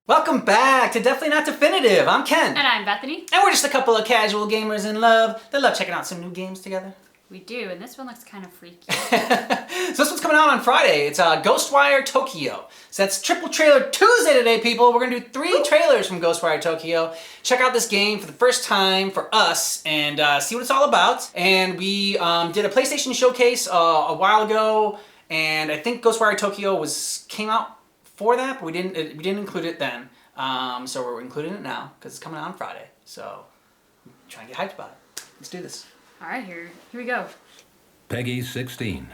Welcome back to Definitely Not Definitive. I'm Ken. And I'm Bethany. And we're just a couple of casual gamers in love that love checking out some new games together. We do, and this one looks kind of freaky. So this one's coming out on Friday. It's Ghostwire Tokyo. So that's Triple Trailer Tuesday today, people. We're going to do 3 trailers from Ghostwire Tokyo. Check out this game for the first time for us and see what it's all about. And we did a PlayStation showcase a while ago, and I think Ghostwire Tokyo came out for that, but we didn't include it then. So we're including it now because it's coming out on Friday. So I'm trying to get hyped about it. Let's do this. All right, here we go. Peggy 16.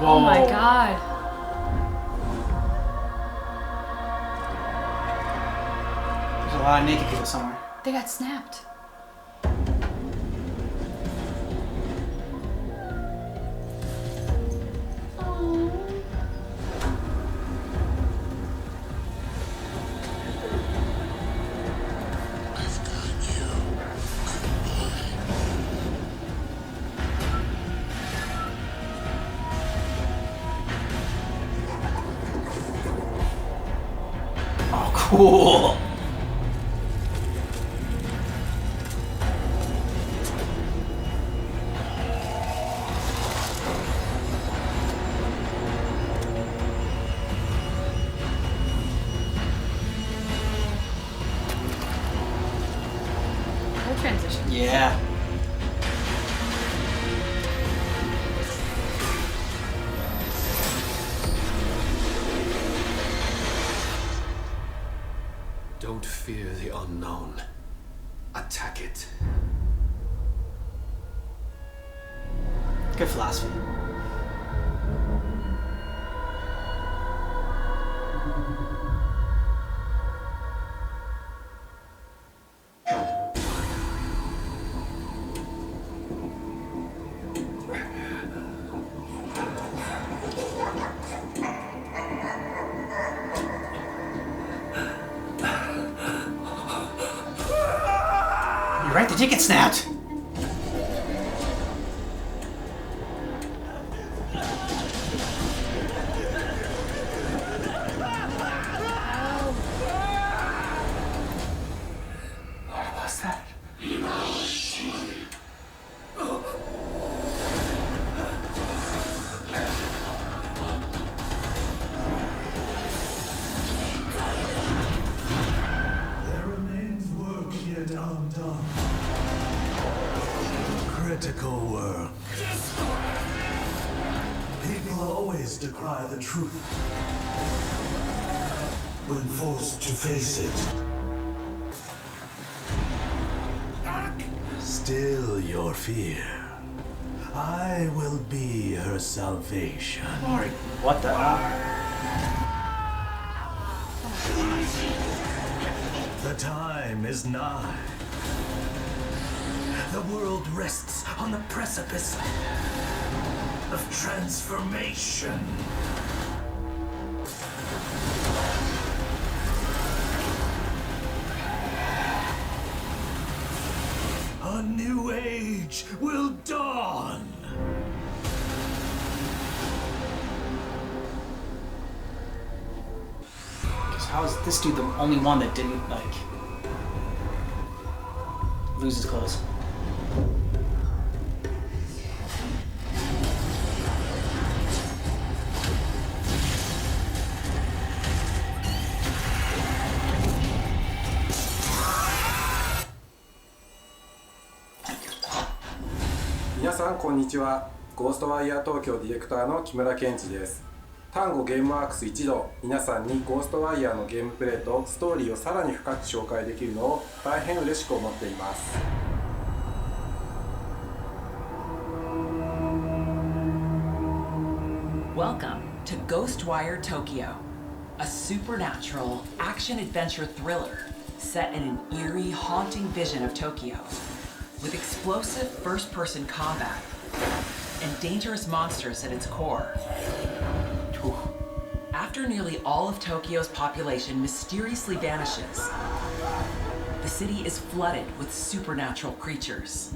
Whoa. Oh my god. There's a lot of naked people somewhere. They got snapped. Cool. Cool transition. Yeah. Don't fear the unknown. Attack it. Good philosophy. You're right, they did get snapped. What was that? There remains work yet undone. Critical work. People always decry the truth when forced to face it. Still your fear. I will be her salvation. What the hell? The time is nigh. The world rests on the precipice of transformation. A new age will dawn. How is this dude the only one that didn't, like, lose his clothes?皆さんこんにちは。ゴーストワイヤー東京ディレクターの木村健二です。単語ゲームワークス一同、皆さんにゴーストワイヤーのゲームプレイとストーリーをさらに深く紹介できるのを大変嬉しく思っています。Welcome to Ghostwire Tokyo, a supernatural action-adventure thriller set in an eerie, haunting vision of Tokyo, with explosive first-person combat and dangerous monsters at its core. After nearly all of Tokyo's population mysteriously vanishes, the city is flooded with supernatural creatures.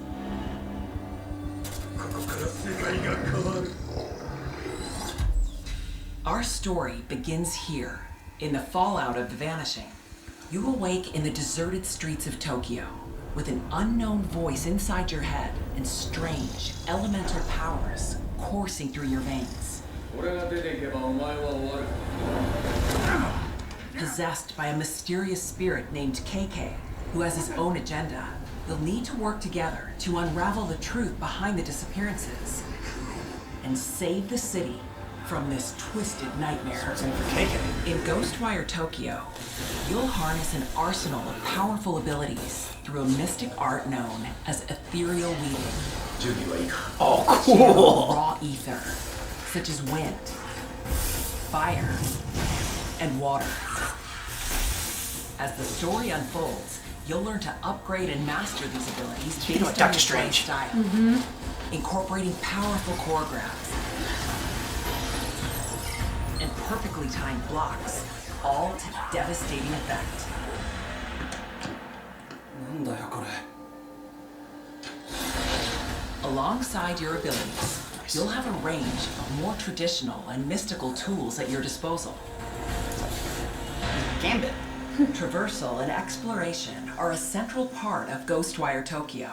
Our story begins here, in the fallout of the vanishing. You awake in the deserted streets of Tokyo, with an unknown voice inside your head and strange, elemental powers coursing through your veins. Possessed by a mysterious spirit named KK, who has his own agenda, you'll need to work together to unravel the truth behind the disappearances and save the city from this twisted nightmare. In Ghostwire Tokyo, you'll harness an arsenal of powerful abilities through a mystic art known as ethereal weaving. Oh, Channel cool. raw ether, such as wind, fire, and water. As the story unfolds, you'll learn to upgrade and master these abilities Speaking based of on Dr. your play Strange. style, incorporating powerful choreographs and perfectly timed blocks, all to devastating effect. Alongside your abilities, you'll have a range of more traditional and mystical tools at your disposal. Gambit. Traversal and exploration are a central part of Ghostwire Tokyo.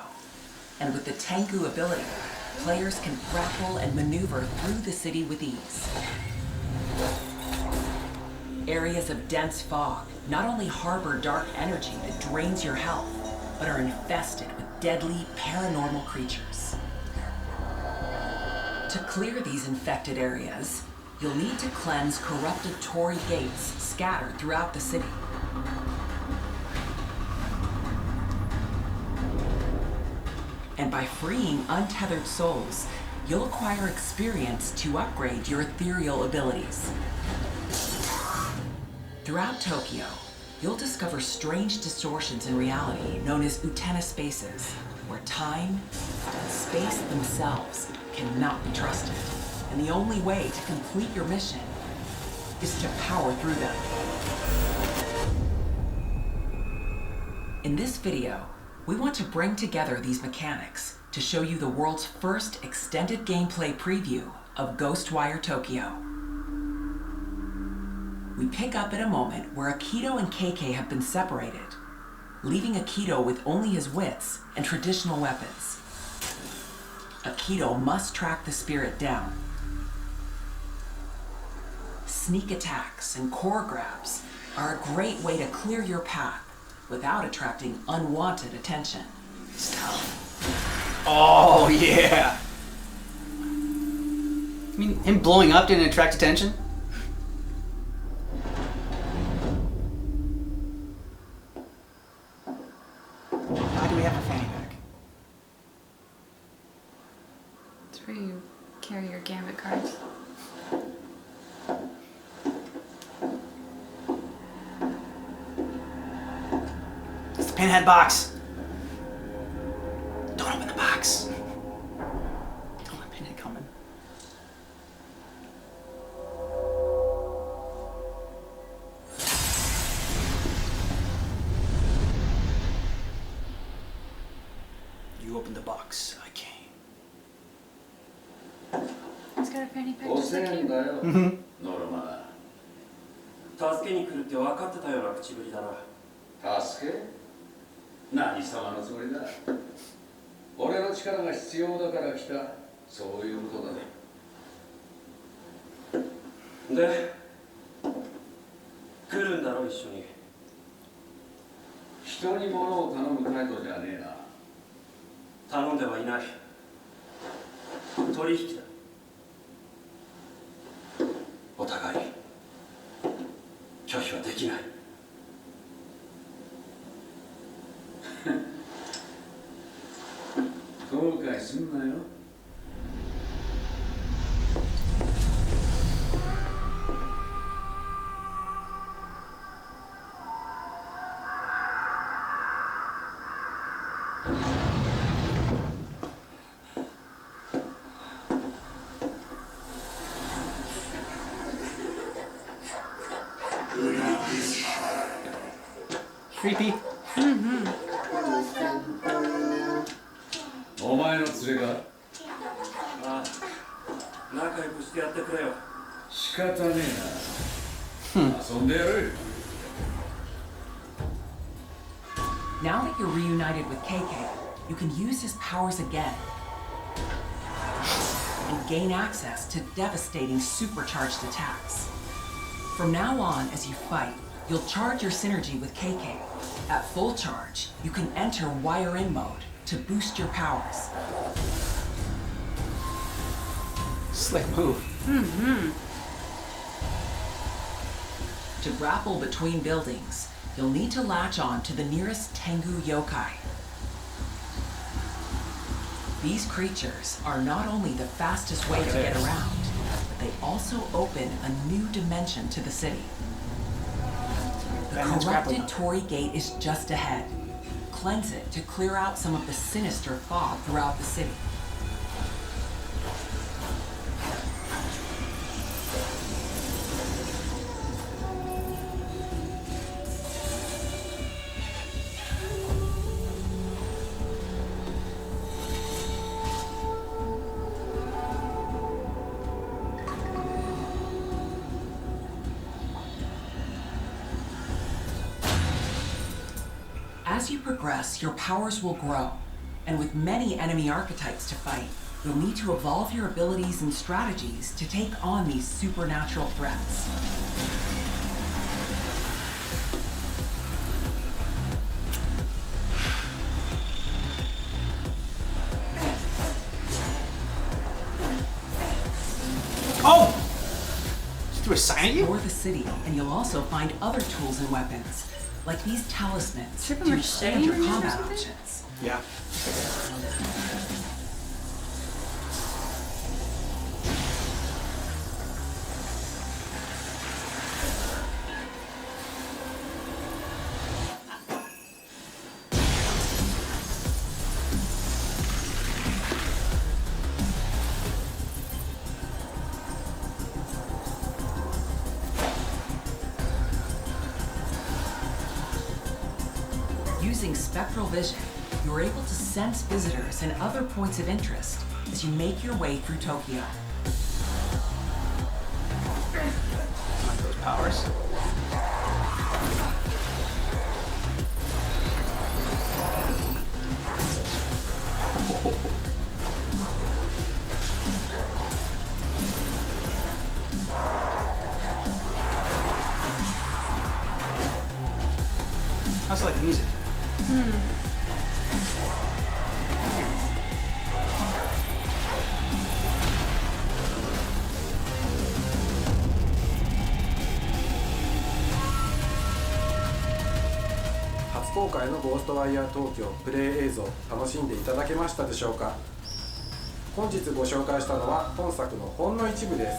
And with the Tengu ability, players can grapple and maneuver through the city with ease. Areas of dense fog not only harbor dark energy that drains your health, but are infested with deadly paranormal creatures. To clear these infected areas, you'll need to cleanse corrupted torii gates scattered throughout the city. And by freeing untethered souls, you'll acquire experience to upgrade your ethereal abilities. Throughout Tokyo, you'll discover strange distortions in reality known as Utena spaces, where time and space themselves cannot be trusted. And the only way to complete your mission is to power through them. In this video, we want to bring together these mechanics to show you the world's first extended gameplay preview of Ghostwire Tokyo. We pick up at a moment where Akito and KK have been separated, leaving Akito with only his wits and traditional weapons. Akito must track the spirit down. Sneak attacks and core grabs are a great way to clear your path without attracting unwanted attention. Oh, yeah. I mean, him blowing up didn't attract attention? Why do we have a fanny pack? It's where you carry your gambit cards. It's the pinhead box. Don't open the box. Don't let pinhead come in. You opened the box. I came. He's got a fanny pack just like you. ノルマ助けに来るって分かってたような口ぶりだな。助け何様のつもりだ俺の力が必要だから来たそういうことだで、来るんだろ一緒に。人に物を頼む態度じゃねえな頼んではいない。取引だ。お互い拒否はできない。後悔すんなよ Creepy. お前の連れか？ああ、仲良くしてやってくれよ。仕方ねえな。遊んでやる。 Now that you're reunited with KK, you can use his powers again and gain access to devastating supercharged attacks. From now on, as you fight, you'll charge your synergy with KK. At full charge, you can enter wire-in mode to boost your powers. Slick move. To grapple between buildings, you'll need to latch on to the nearest Tengu yokai. These creatures are not only the fastest way to get around, but they also open a new dimension to the city. The Batman's grappling corrupted Torii Gate is just ahead. Cleanse it to clear out some of the sinister fog throughout the city. As you progress, your powers will grow, and with many enemy archetypes to fight, you'll need to evolve your abilities and strategies to take on these supernatural threats. Oh! She threw a sign at you? Explore the city, and you'll also find other tools and weapons, like these talismans, Triple to machete expand your or combat something? options. Yeah. Using spectral vision, you're able to sense visitors and other points of interest as you make your way through Tokyo. Like those powers. I also like the music. Hmm. 初公開のゴーストワイヤー東京プレイ映像楽しんでいただけましたでしょうか。本日ご紹介したのは本作のほんの一部です。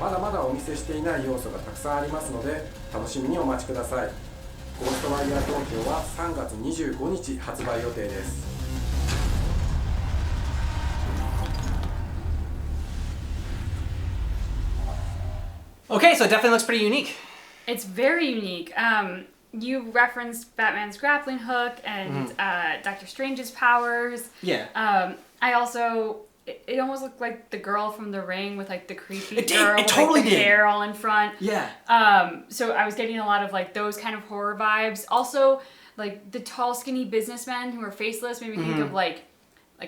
まだまだお見せしていない要素がたくさんありますので楽しみにお待ちください。ゴーストワイヤー東京は3月25日発売予定です。 Okay, so it definitely looks pretty unique. It's very unique. You referenced Batman's grappling hook and Doctor Strange's powers. Yeah. I also, it almost looked like the girl from The Ring with like the creepy It did. girl It with totally like, the did. hair all in front. Yeah. So I was getting a lot of like those kind of horror vibes. Also, like the tall, skinny businessmen who are faceless made me think of like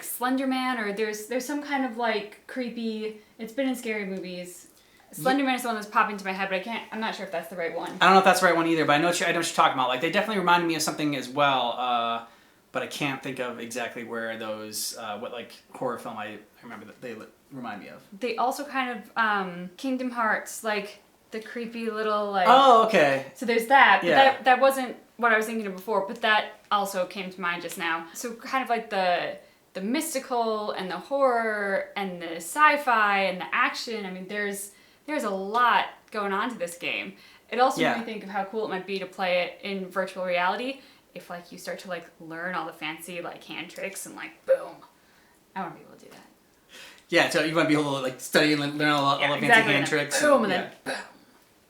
Slender Man, or there's some kind of like creepy. It's been in scary movies. Slender Man is the one that's popping into my head, but I'm not sure if that's the right one. I don't know if that's the right one either, but I know what you're talking about. Like, they definitely reminded me of something as well, but I can't think of exactly where those, what, like, horror film I remember that they remind me of. They also kind of, Kingdom Hearts, like, the creepy little, like... Oh, okay. So there's that, but Yeah. that wasn't what I was thinking of before, but that also came to mind just now. So kind of like the mystical and the horror and the sci-fi and the action. I mean, there's a lot going on to this game. It also made me think of how cool it might be to play it in virtual reality if like you start to like learn all the fancy like hand tricks and like boom. I want to be able to do that. Yeah, so you might be able to like study and learn all the fancy hand tricks. Boom, and then boom.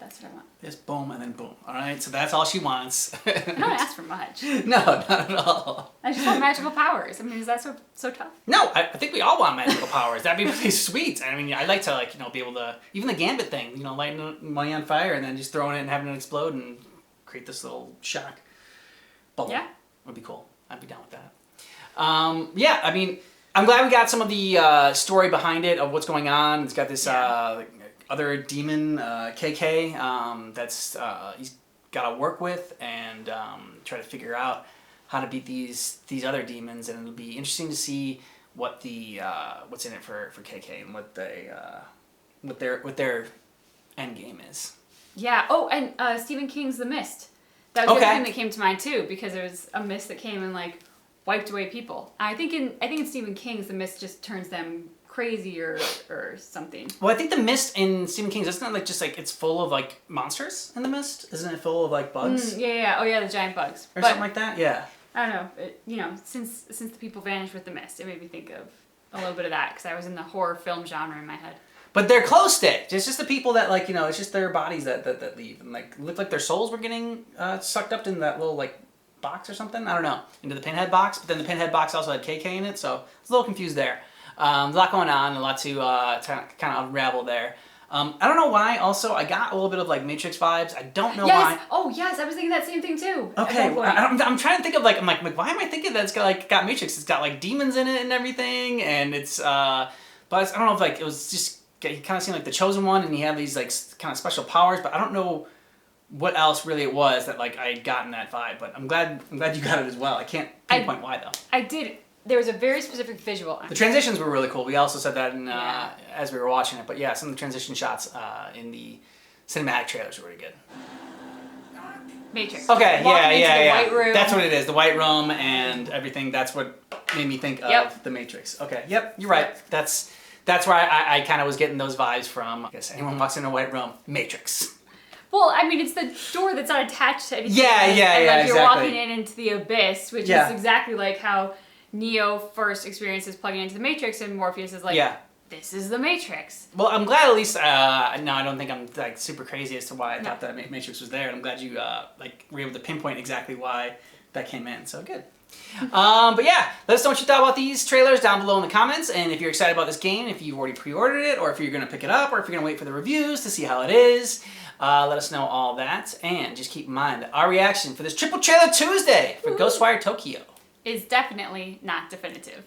That's what I want. this, boom, and then boom. All right, so that's all she wants. I don't ask for much. No, not at all. I just want magical powers. I mean, is that so tough? No, I think we all want magical powers. That'd be really sweet. I mean, I'd like to be able to, even the Gambit thing, lighting money on fire and then just throwing it and having it explode and create this little shock bubble. Yeah. Would be cool. I'd be down with that. Yeah, I mean, I'm glad we got some of the story behind it of what's going on. It's got this other demon, KK, that's he's got to work with and try to figure out how to beat these other demons, and it'll be interesting to see what the what's in it for KK and what their end game is. Yeah. Oh, and Stephen King's The Mist. That was the Okay. other thing that came to mind too, because it was a mist that came and like wiped away people. I think in Stephen King's The Mist just turns them crazy or something. Well, I think the Mist in Stephen King's, isn't it it's full of like monsters in the Mist? Isn't it full of like bugs? Yeah. Oh yeah, the giant bugs. Or something like that? Yeah. I don't know. Since the people vanished with the mist, it made me think of a little bit of that because I was in the horror film genre in my head. But they're close stitched. It's just the people that it's just their bodies that leave, and looked like their souls were getting sucked up in that little box or something. I don't know, into the Pinhead box. But then the Pinhead box also had KK in it, so I was a little confused there. A lot going on, a lot to kind of unravel there. I don't know why. Also, I got a little bit of Matrix vibes. I don't know why. Oh yes, I was thinking that same thing too. Okay, I'm trying to think of I'm like, why am I thinking that it's got Matrix? It's got demons in it and everything, and it's but I don't know if it was just he kind of seemed like the chosen one, and he had these kind of special powers, but I don't know what else really it was that I had gotten that vibe. But I'm glad you got it as well. I can't pinpoint why though. I did. There was a very specific visual. The transitions were really cool. We also said that as we were watching it. But yeah, some of the transition shots in the cinematic trailers were really good. Matrix. Okay, Walking into the yeah. white room. That's what it is. The white room and everything. That's what made me think of the Matrix. Okay, yep, you're right. That's where I kind of was getting those vibes from. I guess anyone walks in a white room, Matrix. Well, I mean, it's the door that's not attached to anything. Yeah, and you're exactly. walking into the abyss, which is exactly like how Neo first experiences plugging into the Matrix, and Morpheus is this is the Matrix. Well, I'm glad at least, no, I don't think I'm super crazy as to why I thought that Matrix was there, and I'm glad you were able to pinpoint exactly why that came in, so good. But yeah, let us know what you thought about these trailers down below in the comments, and if you're excited about this game, if you've already pre-ordered it, or if you're going to pick it up, or if you're going to wait for the reviews to see how it is. Let us know all that, and just keep in mind that our reaction for this Triple Trailer Tuesday for Ghostwire Tokyo is definitely not definitive.